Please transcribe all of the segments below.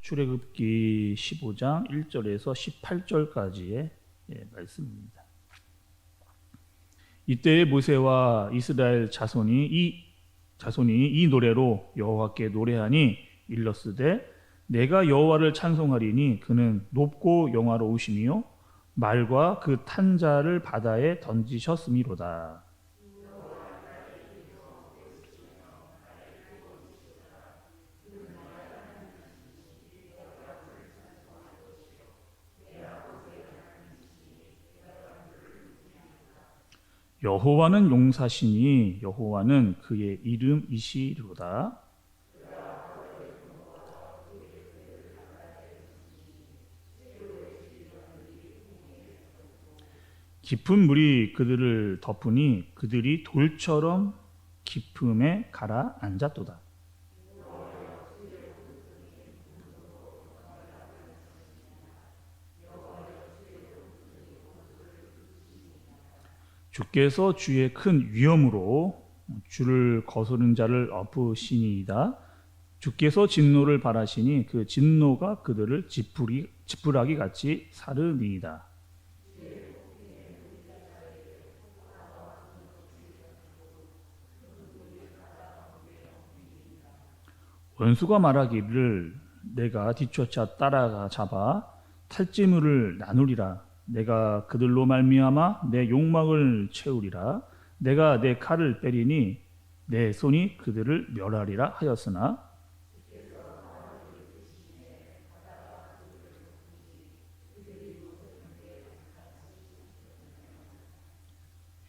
출애굽기 15장 1절에서 18절까지의 말씀입니다. 이때 모세와 이스라엘 자손이 이 노래로 여호와께 노래하니 일렀으되 내가 여호와를 찬송하리니 그는 높고 영화로우시며 말과 그 탄 자를 바다에 던지셨음이로다. 여호와는 용사시니 여호와는 그의 이름이시로다. 깊은 물이 그들을 덮으니 그들이 돌처럼 깊음에 가라앉았도다. 주께서 주의 큰 위엄으로 주를 거스른 자를 엎으시니이다. 주께서 진노를 발하시니 그 진노가 그들을 지푸라기 같이 사르니이다. 원수가 말하기를 내가 뒤쫓아 따라가 잡아 탈지물을 나누리라. 내가 그들로 말미암아 내 욕망을 채우리라. 내가 내 칼을 빼리니 내 손이 그들을 멸하리라 하였으나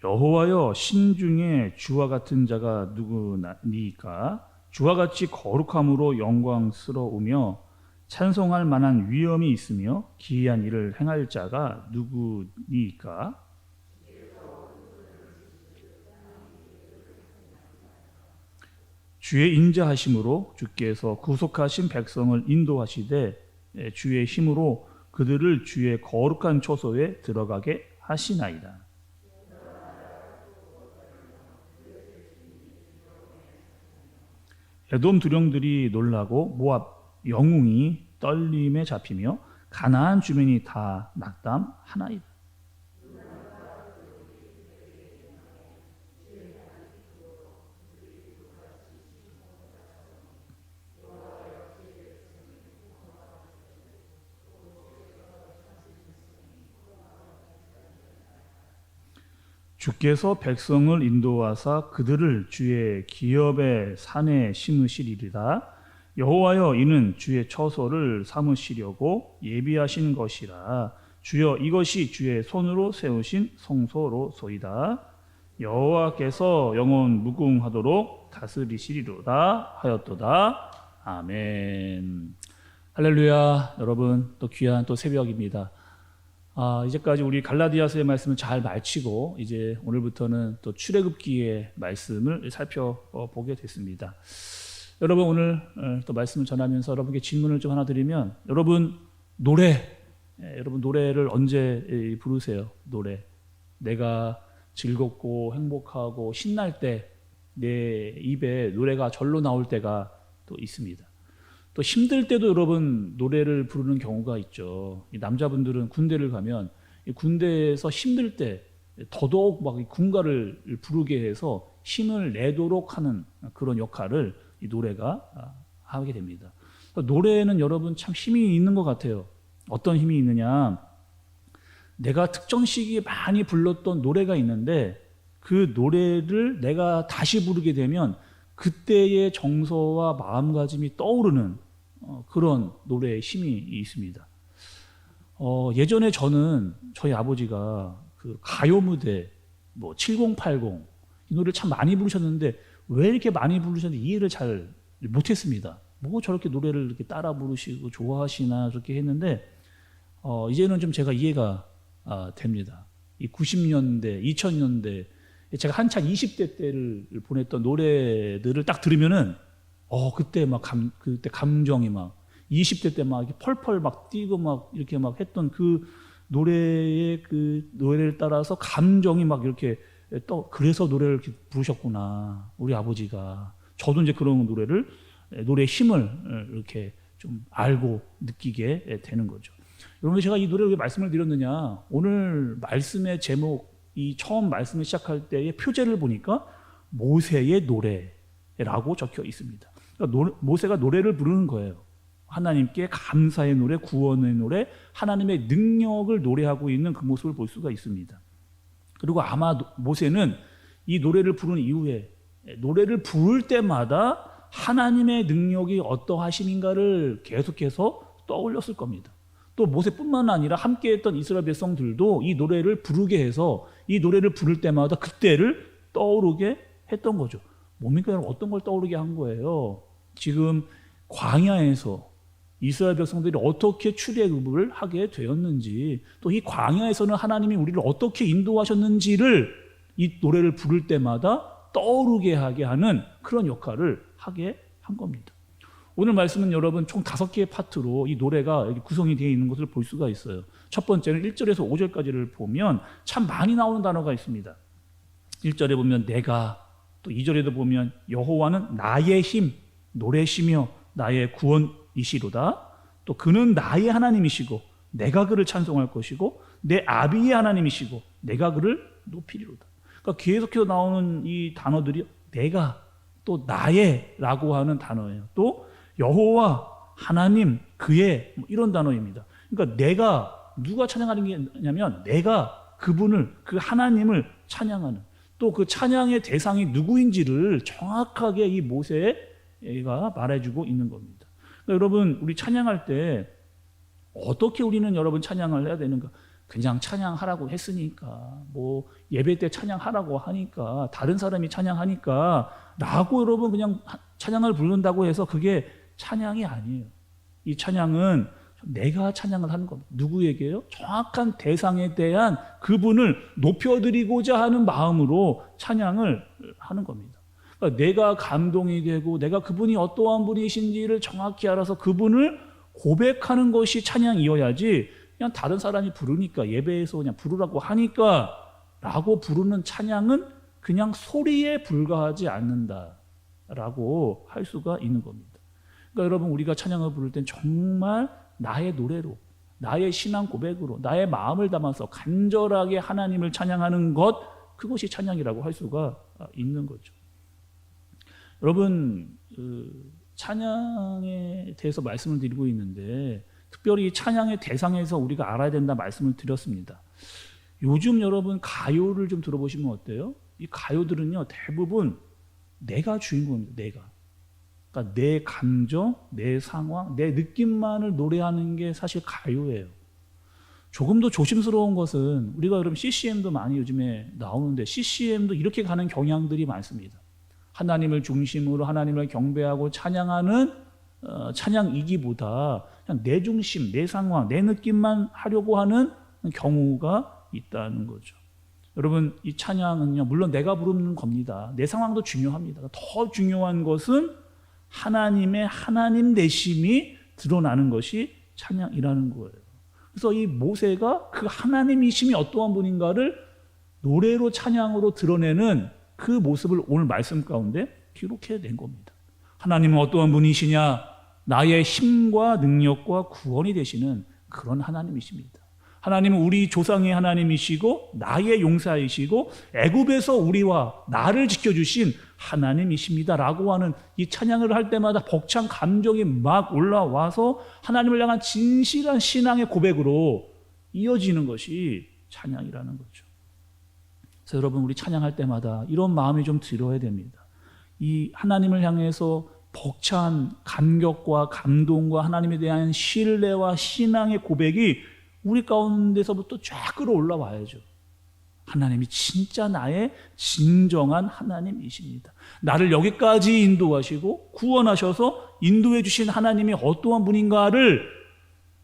여호와여 신중에 주와 같은 자가 누구니까? 주와 같이 거룩함으로 영광스러우며 찬송할 만한 위엄이 있으며 기이한 일을 행할 자가 누구니까? 주의 인자하심으로 주께서 구속하신 백성을 인도하시되 주의 힘으로 그들을 주의 거룩한 초소에 들어가게 하시나이다. 에돔 두령들이 놀라고 모압 영웅이 떨림에 잡히며 가나안 주민이 다 낙담하나이다. 주께서 백성을 인도하사 그들을 주의 기업의 산에 심으시리이다. 여호와여 이는 주의 처소를 삼으시려고 예비하신 것이라. 주여 이것이 주의 손으로 세우신 성소로소이다. 여호와께서 영원 무궁하도록 다스리시리로다 하였도다. 아멘. 할렐루야. 여러분 또 귀한 또 새벽입니다. 이제까지 우리 갈라디아서의 말씀을 잘 마치고 이제 오늘부터는 또 출애굽기의 말씀을 살펴보게 됐습니다. 여러분 오늘 또 말씀을 전하면서 여러분께 질문을 좀 하나 드리면 여러분 여러분 노래를 언제 부르세요? 노래. 내가 즐겁고 행복하고 신날 때 내 입에 노래가 절로 나올 때가 또 있습니다. 또 힘들 때도 여러분 노래를 부르는 경우가 있죠. 이 남자분들은 군대를 가면 이 군대에서 힘들 때 더더욱 막 군가를 부르게 해서 힘을 내도록 하는 그런 역할을 이 노래가 하게 됩니다. 노래는 여러분 참 힘이 있는 것 같아요. 어떤 힘이 있느냐? 내가 특정 시기에 많이 불렀던 노래가 있는데 그 노래를 내가 다시 부르게 되면 그때의 정서와 마음가짐이 떠오르는 그런 노래의 힘이 있습니다. 예전에 저는 저희 아버지가 그 가요 무대 7080 이 노래를 참 많이 부르셨는데 왜 이렇게 많이 부르셨는지 이해를 잘 못했습니다. 뭐 저렇게 노래를 이렇게 따라 부르시고 좋아하시나 그렇게 했는데 이제는 좀 제가 이해가 됩니다. 이 90년대, 2000년대 제가 한창 20대 때를 보냈던 노래들을 딱 들으면은 그때 막 그때 감정이 막 20대 때 막 펄펄 막 뛰고 막 이렇게 막 했던 그 노래의 그 노래를 따라서 감정이 막 이렇게 그래서 노래를 이렇게 부르셨구나 우리 아버지가. 저도 이제 그런 노래의 힘을 이렇게 좀 알고 느끼게 되는 거죠. 여러분, 제가 이 노래를 왜 말씀을 드렸느냐? 오늘 말씀의 제목, 이 처음 말씀을 시작할 때의 표제를 보니까 모세의 노래라고 적혀 있습니다. 그러니까 모세가 노래를 부르는 거예요. 하나님께 감사의 노래, 구원의 노래, 하나님의 능력을 노래하고 있는 그 모습을 볼 수가 있습니다. 그리고 아마 모세는 이 노래를 부른 이후에 노래를 부를 때마다 하나님의 능력이 어떠하심인가를 계속해서 떠올렸을 겁니다. 또 모세뿐만 아니라 함께했던 이스라엘 백성들도 이 노래를 부르게 해서 이 노래를 부를 때마다 그때를 떠오르게 했던 거죠. 뭡니까 여러분? 어떤 걸 떠오르게 한 거예요? 지금 광야에서 이스라엘 백성들이 어떻게 출애굽을 하게 되었는지, 또 이 광야에서는 하나님이 우리를 어떻게 인도하셨는지를 이 노래를 부를 때마다 떠오르게 하게 하는 그런 역할을 하게 한 겁니다. 오늘 말씀은 여러분 총 5개의 파트로 이 노래가 구성이 되어 있는 것을 볼 수가 있어요. 첫 번째는 1절에서 5절까지를 보면 참 많이 나오는 단어가 있습니다. 1절에 보면 내가, 또 2절에도 보면 여호와는 나의 힘, 노래시며 나의 구원이시로다. 또 그는 나의 하나님이시고 내가 그를 찬송할 것이고 내 아비의 하나님이시고 내가 그를 높이리로다. 그러니까 계속해서 나오는 이 단어들이 내가, 또 나의 라고 하는 단어예요. 또 여호와, 하나님, 그의, 이런 단어입니다. 그러니까 내가, 누가 찬양하는 게냐면 내가 그분을, 그 하나님을 찬양하는, 또 그 찬양의 대상이 누구인지를 정확하게 이 모세가 말해주고 있는 겁니다. 그러니까 여러분, 우리 찬양할 때 어떻게 우리는 여러분 찬양을 해야 되는가? 그냥 찬양하라고 했으니까, 뭐 예배 때 찬양하라고 하니까, 다른 사람이 찬양하니까 라고 여러분 그냥 찬양을 부른다고 해서 그게 찬양이 아니에요. 이 찬양은 내가 찬양을 하는 겁니다. 누구에게요? 정확한 대상에 대한 그분을 높여드리고자 하는 마음으로 찬양을 하는 겁니다. 그러니까 내가 감동이 되고 내가 그분이 어떠한 분이신지를 정확히 알아서 그분을 고백하는 것이 찬양이어야지, 그냥 다른 사람이 부르니까, 예배에서 그냥 부르라고 하니까 라고 부르는 찬양은 그냥 소리에 불과하지 않는다라고 할 수가 있는 겁니다. 그러니까 여러분, 우리가 찬양을 부를 땐 정말 나의 노래로, 나의 신앙 고백으로, 나의 마음을 담아서 간절하게 하나님을 찬양하는 것, 그것이 찬양이라고 할 수가 있는 거죠. 여러분, 찬양에 대해서 말씀을 드리고 있는데 특별히 찬양의 대상에서 우리가 알아야 된다 말씀을 드렸습니다. 요즘 여러분 가요를 좀 들어보시면 어때요? 이 가요들은요 대부분 내가 주인공입니다. 내가. 그러니까 내 감정, 내 상황, 내 느낌만을 노래하는 게 사실 가요예요. 조금 더 조심스러운 것은 우리가 여러분 CCM도 많이 요즘에 나오는데 CCM도 이렇게 가는 경향들이 많습니다. 하나님을 중심으로 하나님을 경배하고 찬양하는 찬양이기보다 그냥 내 중심, 내 상황, 내 느낌만 하려고 하는 경우가 있다는 거죠. 여러분, 이 찬양은요 물론 내가 부르는 겁니다. 내 상황도 중요합니다. 더 중요한 것은 하나님의 하나님 되심이 드러나는 것이 찬양이라는 거예요. 그래서 이 모세가 그 하나님이심이 어떠한 분인가를 노래로 찬양으로 드러내는 그 모습을 오늘 말씀 가운데 기록해낸 겁니다. 하나님은 어떠한 분이시냐? 나의 힘과 능력과 구원이 되시는 그런 하나님이십니다. 하나님은 우리 조상의 하나님이시고 나의 용사이시고 애굽에서 우리와 나를 지켜주신 하나님이십니다 라고 하는 이 찬양을 할 때마다 벅찬 감정이 막 올라와서 하나님을 향한 진실한 신앙의 고백으로 이어지는 것이 찬양이라는 거죠. 그래서 여러분, 우리 찬양할 때마다 이런 마음이 좀 들어야 됩니다. 이 하나님을 향해서 벅찬 감격과 감동과 하나님에 대한 신뢰와 신앙의 고백이 우리 가운데서부터 쫙 끌어올라와야죠. 하나님이 진짜 나의 진정한 하나님이십니다. 나를 여기까지 인도하시고 구원하셔서 인도해 주신 하나님이 어떠한 분인가를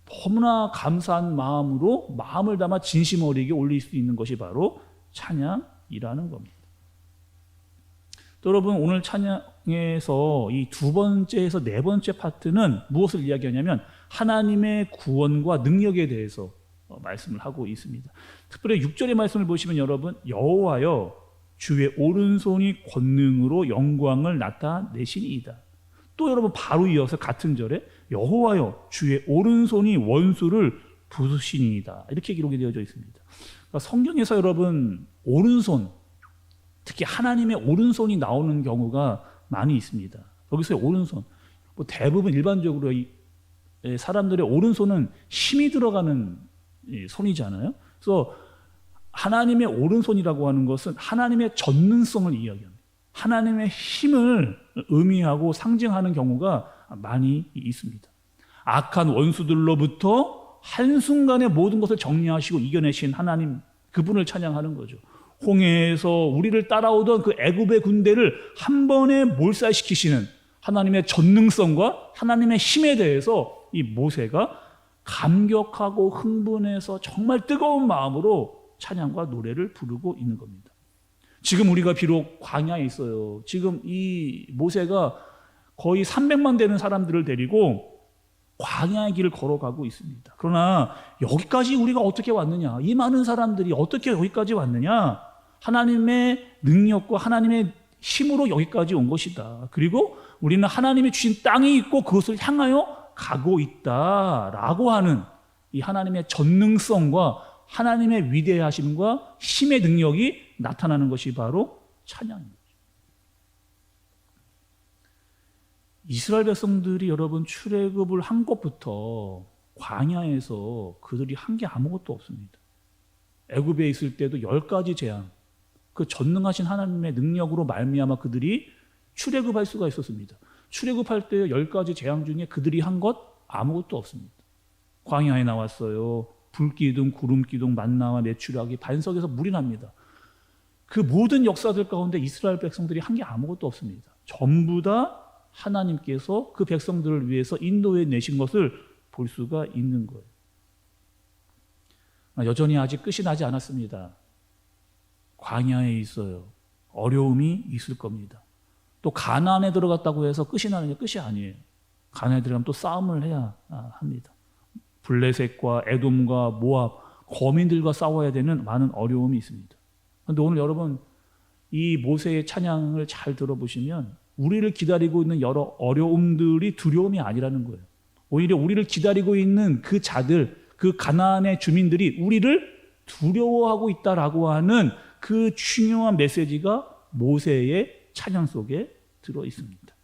너무나 감사한 마음으로 마음을 담아 진심 어리게 올릴 수 있는 것이 바로 찬양이라는 겁니다. 또 여러분, 오늘 찬양에서 이 두 번째에서 네 번째 파트는 무엇을 이야기하냐면 하나님의 구원과 능력에 대해서 말씀을 하고 있습니다. 특별히 6절의 말씀을 보시면 여러분, 여호와여 주의 오른손이 권능으로 영광을 나타내시니이다. 또 여러분 바로 이어서 같은 절에 여호와여 주의 오른손이 원수를 부수시니이다. 이렇게 기록이 되어져 있습니다. 그러니까 성경에서 여러분 오른손, 특히 하나님의 오른손이 나오는 경우가 많이 있습니다. 여기서 오른손, 뭐 대부분 일반적으로 사람들의 오른손은 힘이 들어가는 손이잖아요. 그래서 하나님의 오른손이라고 하는 것은 하나님의 전능성을 이야기합니다. 하나님의 힘을 의미하고 상징하는 경우가 많이 있습니다. 악한 원수들로부터 한순간에 모든 것을 정리하시고 이겨내신 하나님, 그분을 찬양하는 거죠. 홍해에서 우리를 따라오던 그 애굽의 군대를 한 번에 몰살시키시는 하나님의 전능성과 하나님의 힘에 대해서 이 모세가 감격하고 흥분해서 정말 뜨거운 마음으로 찬양과 노래를 부르고 있는 겁니다. 지금 우리가 비록 광야에 있어요. 지금 이 모세가 거의 300만 되는 사람들을 데리고 광야의 길을 걸어가고 있습니다. 그러나 여기까지 우리가 어떻게 왔느냐? 이 많은 사람들이 어떻게 여기까지 왔느냐? 하나님의 능력과 하나님의 힘으로 여기까지 온 것이다. 그리고 우리는 하나님이 주신 땅이 있고 그것을 향하여 가고 있다라고 하는 이 하나님의 전능성과 하나님의 위대하심과 힘의 능력이 나타나는 것이 바로 찬양입니다. 이스라엘 백성들이 여러분 출애굽을 한 것부터 광야에서 그들이 한 게 아무것도 없습니다. 애굽에 있을 때도 10가지 재앙, 그 전능하신 하나님의 능력으로 말미암아 그들이 출애굽할 수가 있었습니다. 출애굽할 때 10가지 재앙 중에 그들이 한 것 아무것도 없습니다. 광야에 나왔어요. 불기둥, 구름기둥, 만나와 메추라기, 반석에서 물이 납니다. 그 모든 역사들 가운데 이스라엘 백성들이 한 게 아무것도 없습니다. 전부 다 하나님께서 그 백성들을 위해서 인도해 내신 것을 볼 수가 있는 거예요. 여전히 아직 끝이 나지 않았습니다. 광야에 있어요. 어려움이 있을 겁니다. 또 가나안에 들어갔다고 해서 끝이 나는 게 끝이 아니에요. 가나안에 들어가면 또 싸움을 해야 합니다. 블레셋과 에돔과 모압, 거민들과 싸워야 되는 많은 어려움이 있습니다. 그런데 오늘 여러분 이 모세의 찬양을 잘 들어보시면 우리를 기다리고 있는 여러 어려움들이 두려움이 아니라는 거예요. 오히려 우리를 기다리고 있는 그 자들, 그 가나안의 주민들이 우리를 두려워하고 있다라고 하는 그 중요한 메시지가 모세의 찬양 속에 들어 있습니다.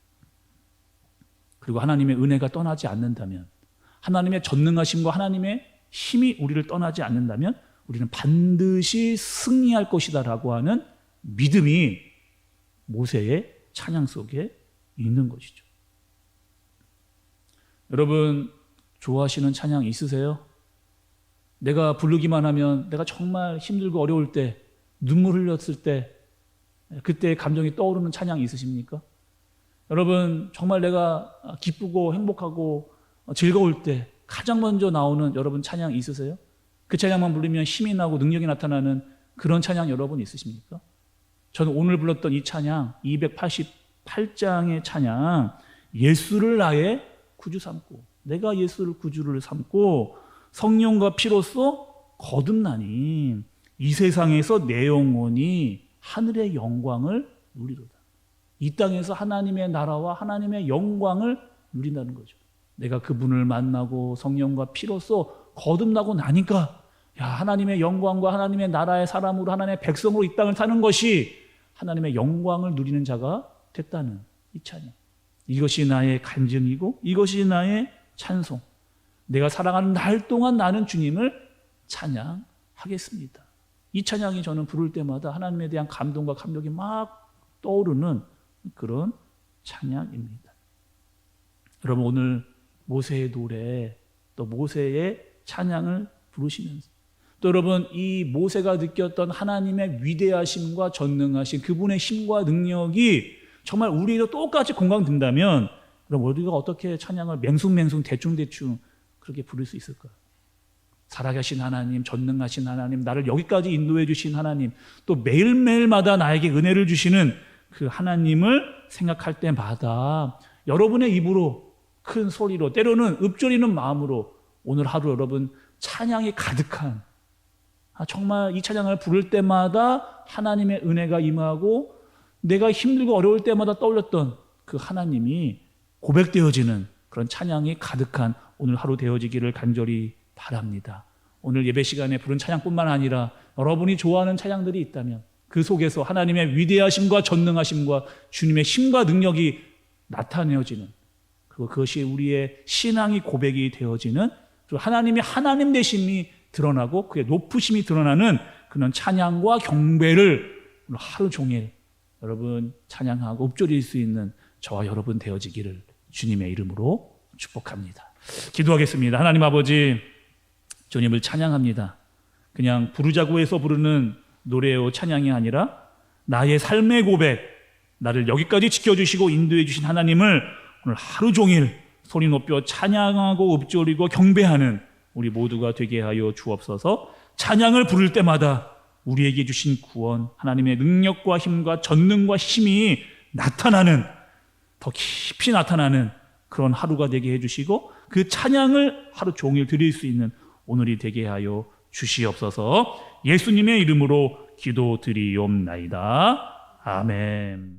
그리고 하나님의 은혜가 떠나지 않는다면, 하나님의 전능하심과 하나님의 힘이 우리를 떠나지 않는다면 우리는 반드시 승리할 것이다라고 하는 믿음이 모세의 찬양 속에 있는 것이죠. 여러분 좋아하시는 찬양 있으세요? 내가 부르기만 하면 내가 정말 힘들고 어려울 때, 눈물 흘렸을 때 그때의 감정이 떠오르는 찬양이 있으십니까? 여러분 정말 내가 기쁘고 행복하고 즐거울 때 가장 먼저 나오는 여러분 찬양 있으세요? 그 찬양만 부르면 힘이 나고 능력이 나타나는 그런 찬양 여러분 있으십니까? 저는 오늘 불렀던 이 찬양 288장의 찬양, 예수를 나의 구주 삼고, 내가 예수를 구주를 삼고 성령과 피로써 거듭나니 이 세상에서 내 영혼이 하늘의 영광을 누리로다. 이 땅에서 하나님의 나라와 하나님의 영광을 누린다는 거죠. 내가 그분을 만나고 성령과 피로써 거듭나고 나니까 하나님의 영광과 하나님의 나라의 사람으로, 하나님의 백성으로 이 땅을 사는 것이 하나님의 영광을 누리는 자가 됐다는 이 찬양. 이것이 나의 간증이고 이것이 나의 찬송. 내가 살아가는 날 동안 나는 주님을 찬양하겠습니다. 이 찬양이 저는 부를 때마다 하나님에 대한 감동과 감격이 막 떠오르는 그런 찬양입니다. 여러분 오늘 모세의 노래, 또 모세의 찬양을 부르시면서 또 여러분 이 모세가 느꼈던 하나님의 위대하심과 전능하심, 그분의 힘과 능력이 정말 우리도 똑같이 공감된다면 그럼 우리가 어떻게 찬양을 맹숭맹숭 대충대충 그렇게 부를 수 있을까요? 살아계신 하나님, 전능하신 하나님, 나를 여기까지 인도해 주신 하나님, 또 매일매일마다 나에게 은혜를 주시는 그 하나님을 생각할 때마다 여러분의 입으로 큰 소리로, 때로는 읊조리는 마음으로 오늘 하루 여러분 찬양이 가득한, 정말 이 찬양을 부를 때마다 하나님의 은혜가 임하고 내가 힘들고 어려울 때마다 떠올렸던 그 하나님이 고백되어지는 그런 찬양이 가득한 오늘 하루 되어지기를 간절히 바랍니다. 오늘 예배 시간에 부른 찬양뿐만 아니라 여러분이 좋아하는 찬양들이 있다면 그 속에서 하나님의 위대하심과 전능하심과 주님의 힘과 능력이 나타내어지는, 그리고 그것이 우리의 신앙이 고백이 되어지는, 그리고 하나님의 하나님 되심이 드러나고 그의 높으심이 드러나는 그런 찬양과 경배를 오늘 하루 종일 여러분 찬양하고 읊조릴 수 있는 저와 여러분 되어지기를 주님의 이름으로 축복합니다. 기도하겠습니다. 하나님 아버지, 주님을 찬양합니다. 그냥 부르자고 해서 부르는 노래요 찬양이 아니라 나의 삶의 고백, 나를 여기까지 지켜주시고 인도해 주신 하나님을 오늘 하루 종일 소리 높여 찬양하고 읊조리고 경배하는 우리 모두가 되게 하여 주옵소서. 찬양을 부를 때마다 우리에게 주신 구원, 하나님의 능력과 힘과 전능과 힘이 나타나는, 더 깊이 나타나는 그런 하루가 되게 해주시고 그 찬양을 하루 종일 드릴 수 있는 오늘이 되게 하여 주시옵소서. 예수님의 이름으로 기도드리옵나이다. 아멘.